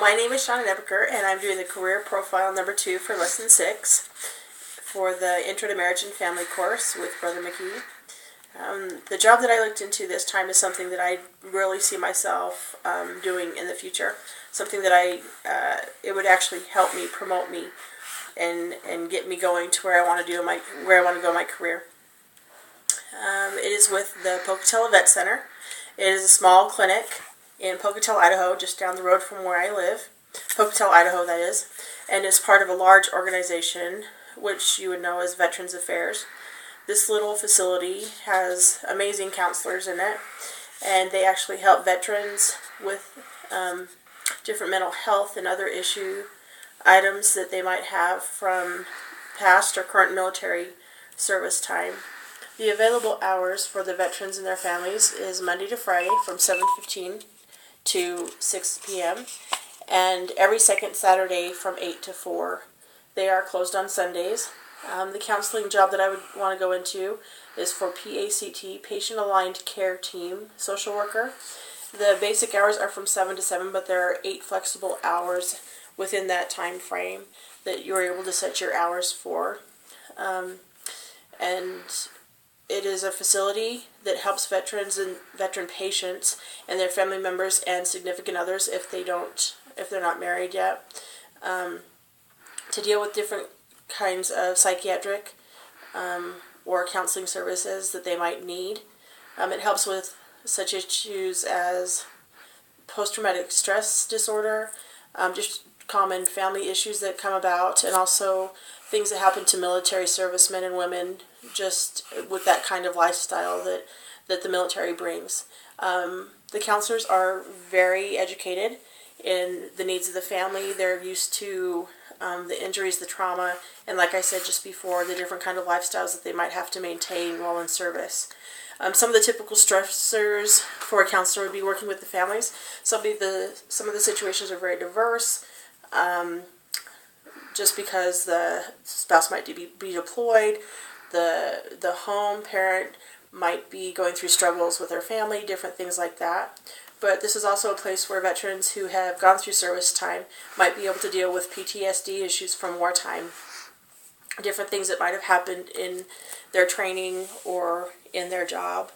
My name is Shauna Nebeker, and I'm doing the career profile number 2 for lesson 6 for the Intro to Marriage and Family course with Brother McGee. The job that I looked into this time is something that I really see myself doing in the future. Something that it would actually help me, promote me, and get me going to where I want to go in my career. It is with the Pocatello Vet Center. It is a small clinic in Pocatello, Idaho, just down the road from where I live. Pocatello, Idaho, that is. And it's part of a large organization, which you would know as Veterans Affairs. This little facility has amazing counselors in it, and they actually help veterans with different mental health and other items that they might have from past or current military service time. The available hours for the veterans and their families is Monday to Friday from 7:15 to 6 p.m. and every second Saturday from 8 to 4. They are closed on Sundays. The counseling job that I would want to go into is for PACT, Patient Aligned Care Team, social worker. The basic hours are from 7 to 7, but there are 8 flexible hours within that time frame that you're able to set your hours for. And it is a facility that helps veterans and veteran patients and their family members and significant others if they're not married yet, to deal with different kinds of psychiatric or counseling services that they might need. It helps with such issues as post-traumatic stress disorder, just common family issues that come about, and also things that happen to military servicemen and women just with that kind of lifestyle that the military brings. The counselors are very educated in the needs of the family. They're used to the injuries, the trauma, and like I said just before, the different kind of lifestyles that they might have to maintain while in service. Some of the typical stressors for a counselor would be working with the families. Some of the situations are very diverse, just because the spouse might be deployed, the home parent might be going through struggles with their family, different things like that. But this is also a place where veterans who have gone through service time might be able to deal with PTSD issues from wartime, different things that might have happened in their training or in their job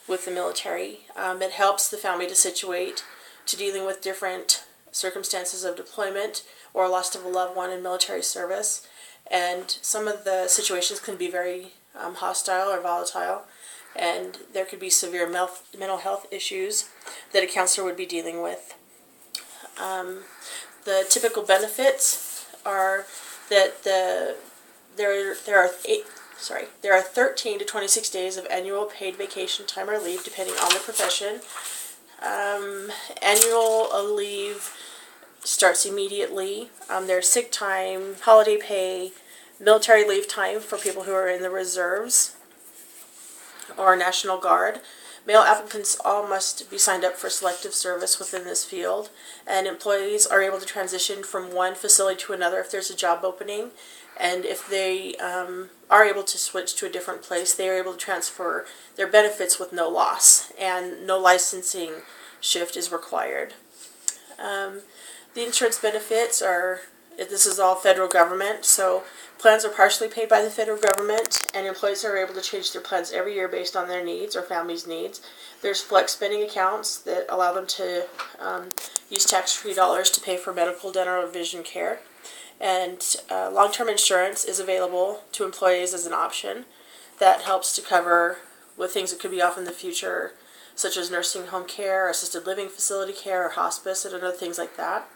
with the military. It helps the family to situate to dealing with different circumstances of deployment or loss of a loved one in military service. And some of the situations can be very hostile or volatile, and there could be severe mental health issues that a counselor would be dealing with. The typical benefits are that there are 13 to 26 days of annual paid vacation time or leave, depending on the profession. Annual leave starts immediately. There's sick time, holiday pay, military leave time for people who are in the reserves or National Guard. Male applicants all must be signed up for selective service within this field, and employees are able to transition from one facility to another if there's a job opening, and if they are able to switch to a different place, they are able to transfer their benefits with no loss, and no licensing shift is required. The insurance benefits this is all federal government, so plans are partially paid by the federal government, and employees are able to change their plans every year based on their needs or family's needs. There's flex spending accounts that allow them to use tax-free dollars to pay for medical, dental, or vision care. And long-term insurance is available to employees as an option that helps to cover with things that could be off in the future, such as nursing home care, assisted living facility care, or hospice, and other things like that.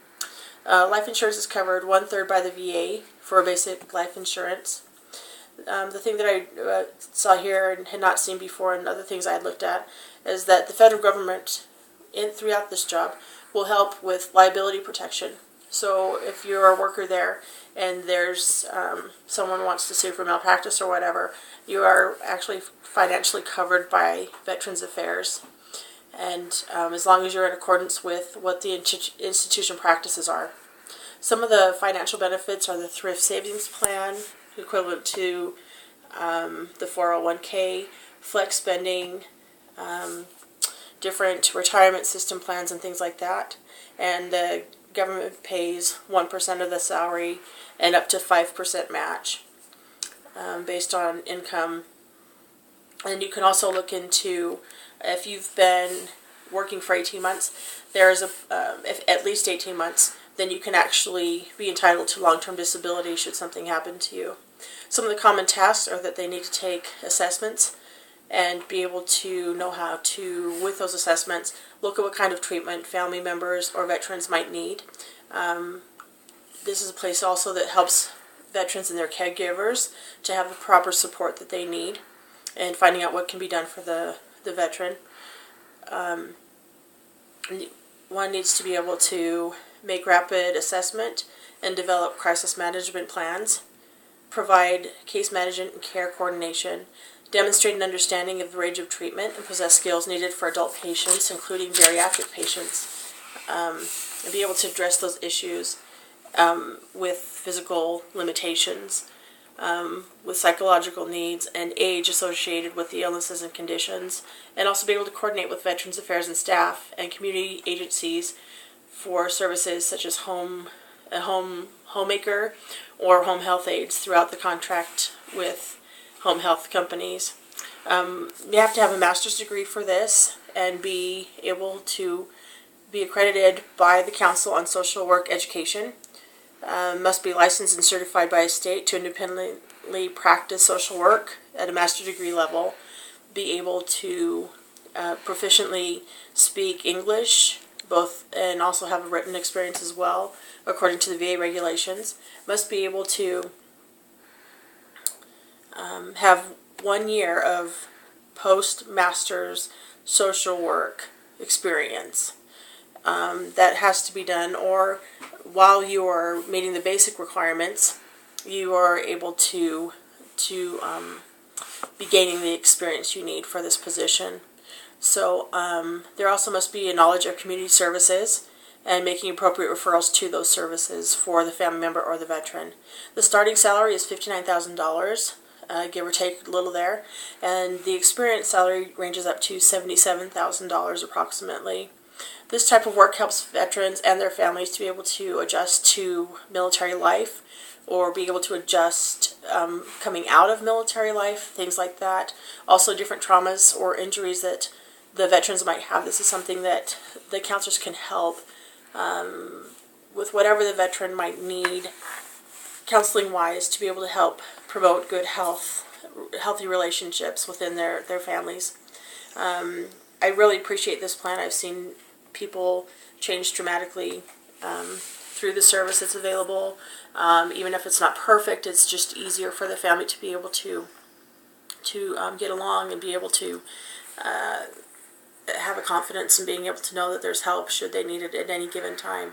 Life insurance is covered 1/3 by the VA for basic life insurance. The thing that I saw here and had not seen before, and other things I had looked at, is that the federal government throughout this job will help with liability protection. So if you're a worker there and there's someone wants to sue for malpractice or whatever, you are actually financially covered by Veterans Affairs. And as long as you're in accordance with what the institution practices are. Some of the financial benefits are the thrift savings plan, equivalent to the 401k, flex spending, different retirement system plans and things like that. And the government pays 1% of the salary and up to 5% match based on income. And you can also look into, if you've been working for 18 months, there's if at least 18 months, then you can actually be entitled to long-term disability should something happen to you. Some of the common tasks are that they need to take assessments and be able to know how to, with those assessments, look at what kind of treatment family members or veterans might need. This is a place also that helps veterans and their caregivers to have the proper support that they need, and finding out what can be done for the veteran. One needs to be able to make rapid assessment and develop crisis management plans, provide case management and care coordination, demonstrate an understanding of the range of treatment, and possess skills needed for adult patients, including bariatric patients, and be able to address those issues with physical limitations, with psychological needs and age associated with the illnesses and conditions, and also be able to coordinate with Veterans Affairs and staff and community agencies for services such as homemaker or home health aides throughout the contract with home health companies. You have to have a master's degree for this and be able to be accredited by the Council on Social Work Education. Must be licensed and certified by a state to independently practice social work at a master's degree level. Be able to proficiently speak English, and also have a written experience as well, according to the VA regulations. Must be able to have 1 year of post-master's social work experience. That has to be done, or while you are meeting the basic requirements, you are able to be gaining the experience you need for this position. So there also must be a knowledge of community services and making appropriate referrals to those services for the family member or the veteran. The starting salary is $59,000, give or take a little there, and the experience salary ranges up to $77,000 approximately. This type of work helps veterans and their families to be able to adjust to military life, or be able to adjust coming out of military life, things like that. Also different traumas or injuries that the veterans might have. This is something that the counselors can help with whatever the veteran might need, counseling-wise, to be able to help promote good healthy relationships within their families. I really appreciate this plan. I've seen people change dramatically through the service that's available. Even if it's not perfect, it's just easier for the family to be able to get along and be able to have a confidence in being able to know that there's help should they need it at any given time.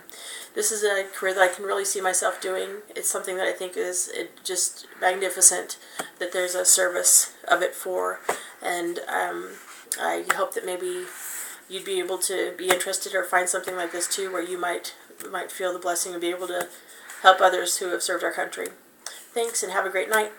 This is a career that I can really see myself doing. It's something that I think is just magnificent that there's a service of it for, and I hope that maybe you'd be able to be interested or find something like this too, where you might feel the blessing of being able to help others who have served our country. Thanks, and have a great night.